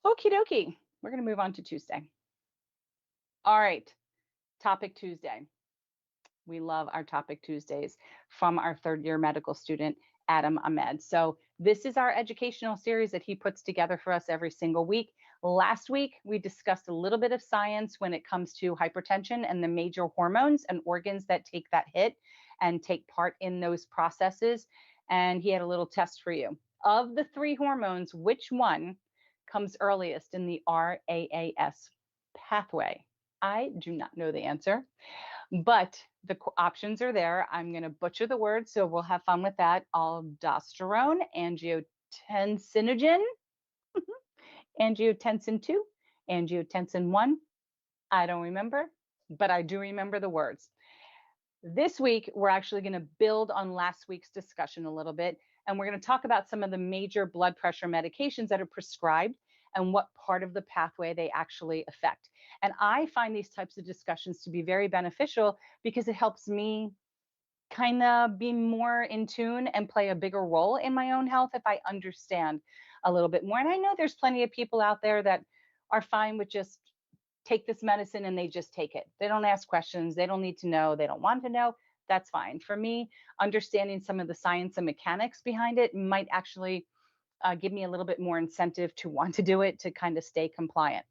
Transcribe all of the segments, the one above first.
Okie dokie. We're going to move on to Tuesday. All right. Topic Tuesday. We love our Topic Tuesdays from our third year medical student, Adam Ahmed. So, this is our educational series that he puts together for us every single week. Last week, we discussed a little bit of science when it comes to hypertension and the major hormones and organs that take that hit and take part in those processes. And he had a little test for you. Of the three hormones, which one comes earliest in the RAAS pathway? I do not know the answer. But the options are there. I'm going to butcher the word, so we'll have fun with that. Aldosterone, angiotensinogen, angiotensin 2, angiotensin 1. I don't remember, but I do remember the words. This week, we're actually going to build on last week's discussion a little bit, and we're going to talk about some of the major blood pressure medications that are prescribed and what part of the pathway they actually affect. And I find these types of discussions to be very beneficial because it helps me kind of be more in tune and play a bigger role in my own health if I understand a little bit more. And I know there's plenty of people out there that are fine with just take this medicine and they just take it. They don't ask questions. They don't need to know. They don't want to know. That's fine. For me, understanding some of the science and mechanics behind it might actually give me a little bit more incentive to want to do it to kind of stay compliant.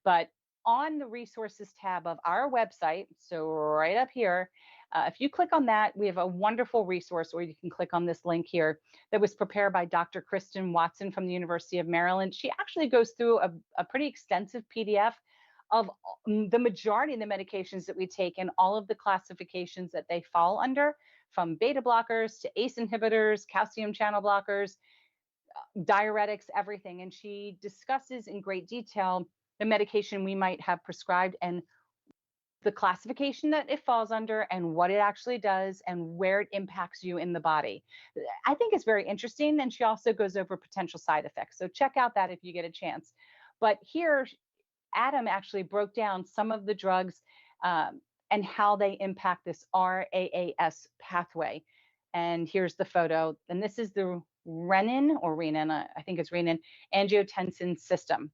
But on the resources tab of our website, so right up here, if you click on that, we have a wonderful resource, or you can click on this link here that was prepared by Dr. Kristen Watson from the University of Maryland. She actually goes through a pretty extensive PDF of the majority of the medications that we take and all of the classifications that they fall under, from beta blockers to ACE inhibitors, calcium channel blockers, diuretics, everything. And she discusses in great detail the medication we might have prescribed and the classification that it falls under and what it actually does and where it impacts you in the body. I think it's very interesting. And she also goes over potential side effects. So check out that if you get a chance. But here, Adam actually broke down some of the drugs and how they impact this RAAS pathway. And here's the photo. And this is the renin, I think it's renin, angiotensin system.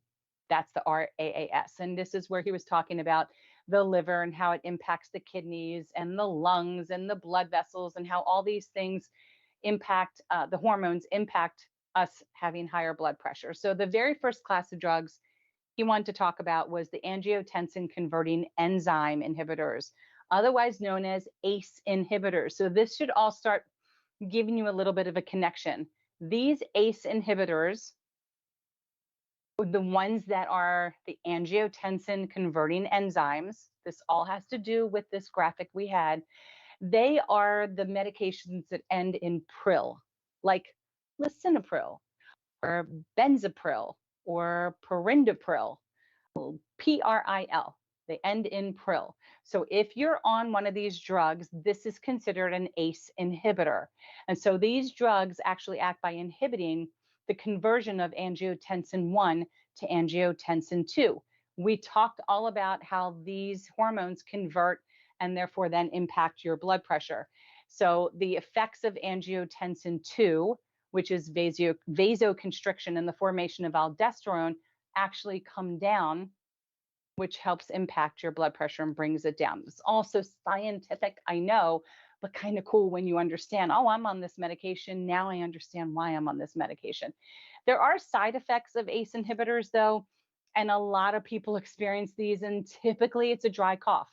That's the RAAS. And this is where he was talking about the liver and how it impacts the kidneys and the lungs and the blood vessels and how all these things impact, the hormones impact us having higher blood pressure. So the very first class of drugs he wanted to talk about was the angiotensin converting enzyme inhibitors, otherwise known as ACE inhibitors. So this should all start giving you a little bit of a connection. These ACE inhibitors, the ones that are the angiotensin converting enzymes, this all has to do with this graphic we had, they are the medications that end in pril, like lisinopril or benzapril or perindopril, PRIL. They end in pril. So if you're on one of these drugs, this is considered an ACE inhibitor. And so these drugs actually act by inhibiting the conversion of angiotensin 1 to angiotensin 2. We talked all about how these hormones convert and therefore then impact your blood pressure. So the effects of angiotensin 2, which is vasoconstriction and the formation of aldosterone, actually come down, which helps impact your blood pressure and brings it down. It's also scientific, I know, but kind of cool when you understand, oh, I'm on this medication. Now I understand why I'm on this medication. There are side effects of ACE inhibitors, though, and a lot of people experience these, and typically it's a dry cough.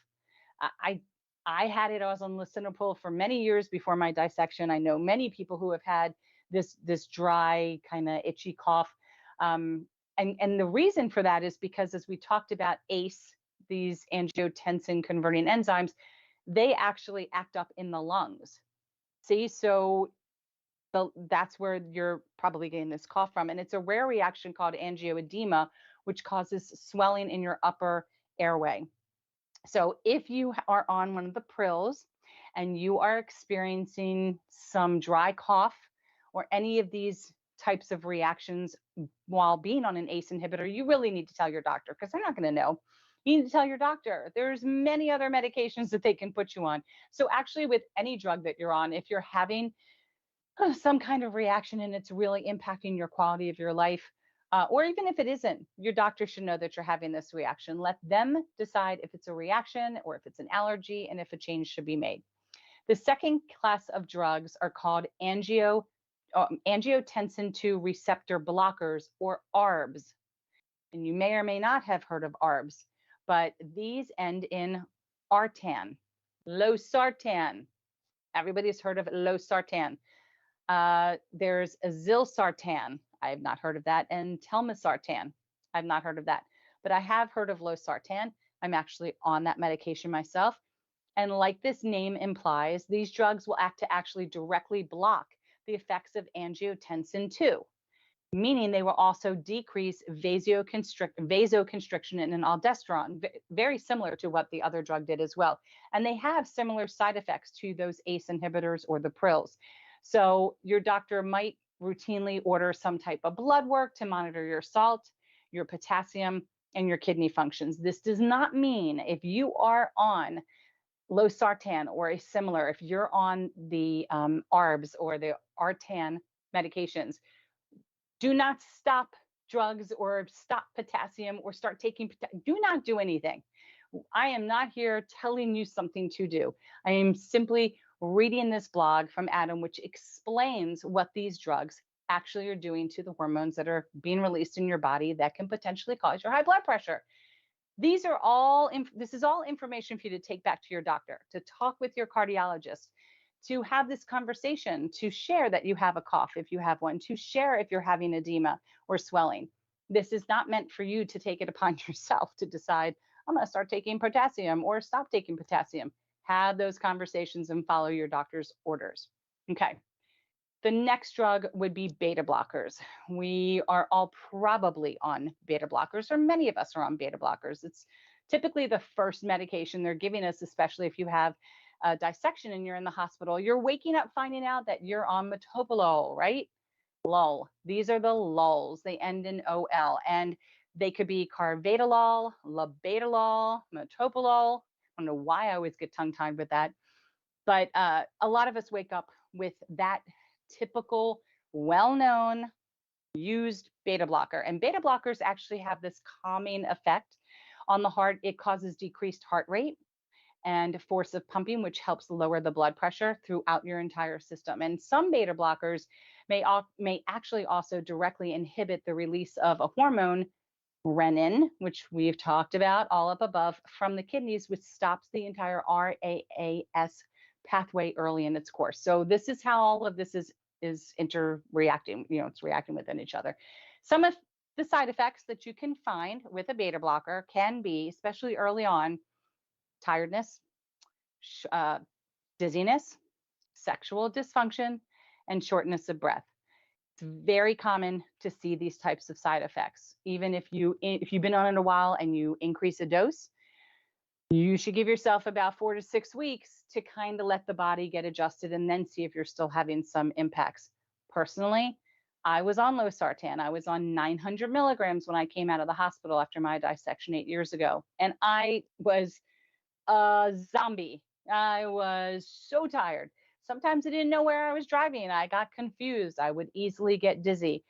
I had it. I was on lisinopril for many years before my dissection. I know many people who have had this dry, kind of itchy cough. And the reason for that is because, as we talked about ACE, these angiotensin converting enzymes, they actually act up in the lungs. See, so that's where you're probably getting this cough from. And it's a rare reaction called angioedema, which causes swelling in your upper airway. So if you are on one of the prils and you are experiencing some dry cough or any of these types of reactions while being on an ACE inhibitor, you really need to tell your doctor, because they're not going to know. You need to tell your doctor. There's many other medications that they can put you on. So actually, with any drug that you're on, if you're having some kind of reaction and it's really impacting your quality of your life, Or even if it isn't, your doctor should know that you're having this reaction. Let them decide if it's a reaction or if it's an allergy and if a change should be made. The second class of drugs are called angiotensin II receptor blockers, or ARBs. And you may or may not have heard of ARBs, but these end in artan, losartan. Everybody's heard of losartan. There's zilsartan. I have not heard of that. And telmisartan. I've not heard of that. But I have heard of losartan. I'm actually on that medication myself. And like this name implies, these drugs will act to actually directly block the effects of angiotensin II, meaning they will also decrease vasoconstriction and aldosterone, very similar to what the other drug did as well. And they have similar side effects to those ACE inhibitors or the prills. So your doctor might routinely order some type of blood work to monitor your salt, your potassium, and your kidney functions. This does not mean if you are on losartan or a similar, if you're on the ARBs or the artan medications, do not stop drugs or stop potassium or start taking, do not do anything. I am not here telling you something to do. I am simply reading this blog from Adam, which explains what these drugs actually are doing to the hormones that are being released in your body that can potentially cause your high blood pressure. This is all information for you to take back to your doctor, to talk with your cardiologist, to have this conversation, to share that you have a cough if you have one, to share if you're having edema or swelling. This is not meant for you to take it upon yourself to decide, I'm going to start taking potassium or stop taking potassium. Have those conversations and follow your doctor's orders. Okay. The next drug would be beta blockers. We are all probably on beta blockers, or many of us are on beta blockers. It's typically the first medication they're giving us, especially if you have a dissection and you're in the hospital. You're waking up finding out that you're on metoprolol, right? Lol. These are the lulls. They end in OL, and they could be carvedilol, labetalol, metoprolol. I don't know why I always get tongue-tied with that, but a lot of us wake up with that typical, well-known, used beta blocker. And beta blockers actually have this calming effect on the heart. It causes decreased heart rate and force of pumping, which helps lower the blood pressure throughout your entire system. And some beta blockers may actually also directly inhibit the release of a hormone, renin, which we've talked about all up above, from the kidneys, which stops the entire RAAS pathway early in its course. So this is how all of this is interreacting, it's reacting within each other. Some of the side effects that you can find with a beta blocker can be, especially early on, tiredness, dizziness, sexual dysfunction, and shortness of breath. It's very common to see these types of side effects. Even if you've been on it a while and you increase a dose, you should give yourself about 4 to 6 weeks to kind of let the body get adjusted and then see if you're still having some impacts. Personally, I was on losartan. I was on 900 milligrams when I came out of the hospital after my dissection 8 years ago. And I was a zombie. I was so tired. Sometimes I didn't know where I was driving. I got confused. I would easily get dizzy.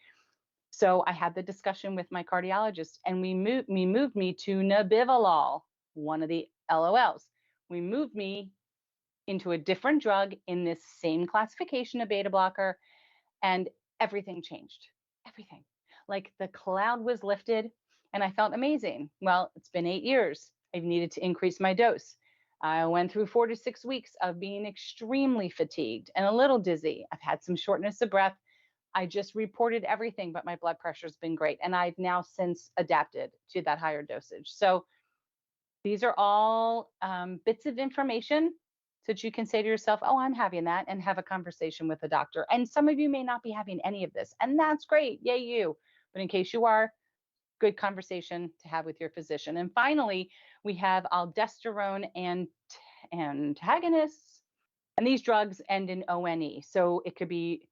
So I had the discussion with my cardiologist, and we moved me to nebivolol, one of the LOLs. We moved me into a different drug in this same classification of beta blocker, and everything changed. Everything. Like the cloud was lifted, and I felt amazing. Well, it's been 8 years. I've needed to increase my dose. I went through 4 to 6 weeks of being extremely fatigued and a little dizzy. I've had some shortness of breath. I just reported everything, but my blood pressure's been great. And I've now since adapted to that higher dosage. So these are all bits of information so that you can say to yourself, oh, I'm having that, and have a conversation with a doctor. And some of you may not be having any of this, and that's great. Yay, you. But in case you are, good conversation to have with your physician. And finally, we have aldosterone antagonists. And these drugs end in ONE. So it could be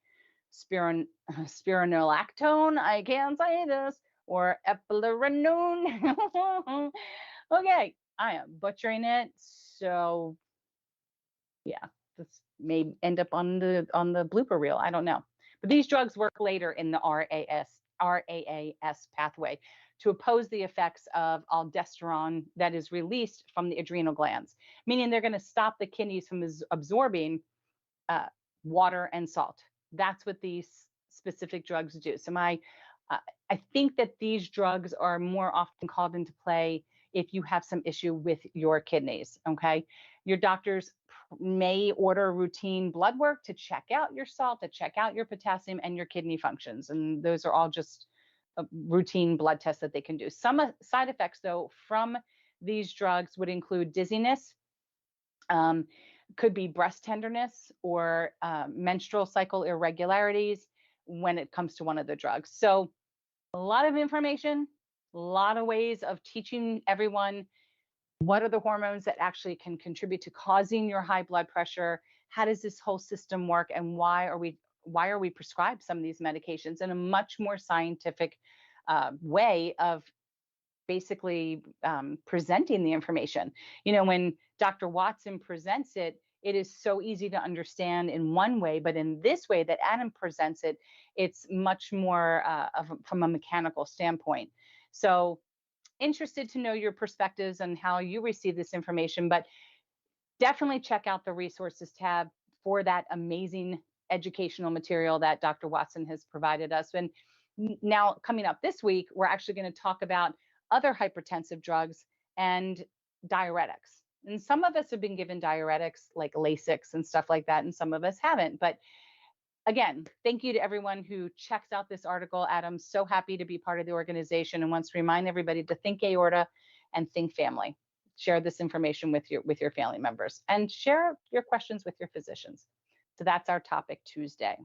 spironolactone, I can't say this, or eplerenone. Okay, I am butchering it. So yeah, this may end up on the blooper reel. I don't know. But these drugs work later in the RAS RAAS pathway to oppose the effects of aldosterone that is released from the adrenal glands, meaning they're going to stop the kidneys from absorbing uh, water and salt. That's what these specific drugs do. Uh, I think that these drugs are more often called into play if you have some issue with your kidneys. Okay, your doctors may order routine blood work to check out your salt, to check out your potassium and your kidney functions, and those are all just routine blood tests that they can do. Some side effects, though, from these drugs would include dizziness, um, could be breast tenderness or menstrual cycle irregularities when it comes to one of the drugs. So, a lot of information, a lot of ways of teaching everyone what are the hormones that actually can contribute to causing your high blood pressure. How does this whole system work, and why are we prescribed some of these medications in a much more scientific way of basically presenting the information. When Dr. Watson presents it, it is so easy to understand in one way, but in this way that Adam presents it, it's much more from a mechanical standpoint. So, interested to know your perspectives on how you receive this information, but definitely check out the resources tab for that amazing educational material that Dr. Watson has provided us. And now, coming up this week, we're actually going to talk about other hypertensive drugs and diuretics. And some of us have been given diuretics like Lasix and stuff like that, and some of us haven't. But again, thank you to everyone who checks out this article. Adam's so happy to be part of the organization and wants to remind everybody to think aorta and think family. Share this information with your family members and share your questions with your physicians. So that's our topic Tuesday.